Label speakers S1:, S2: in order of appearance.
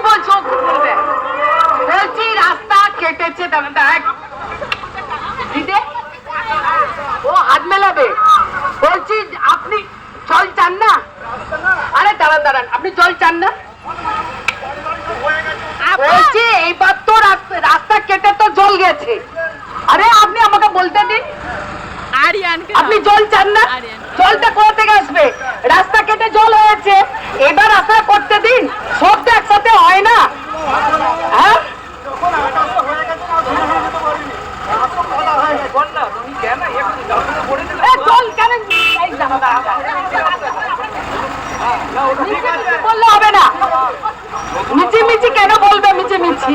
S1: বলছো? বলছি রাস্তা কেটেছে। দিদে ও হাত মেলাবে। বলছি আপনি জল চান না? আরে দাঁড়ান দাঁড়ান, আপনি জল চান না? বলছি এইবার তো রাস্তা কেটে তো জল গেছে। আরে আপনি আমাকে বলতে দিন, আপনি জল চান না? জলটা কোথা থেকে আসবে? রাস্তা কেটে জল হয়েছে, এবার রাস্তা করতে দিন। সব তো একসাথে হয় না। হ্যাঁ জল কেন বললে হবে না? মিছিমিছি কেন বলবে? মিছিমিছি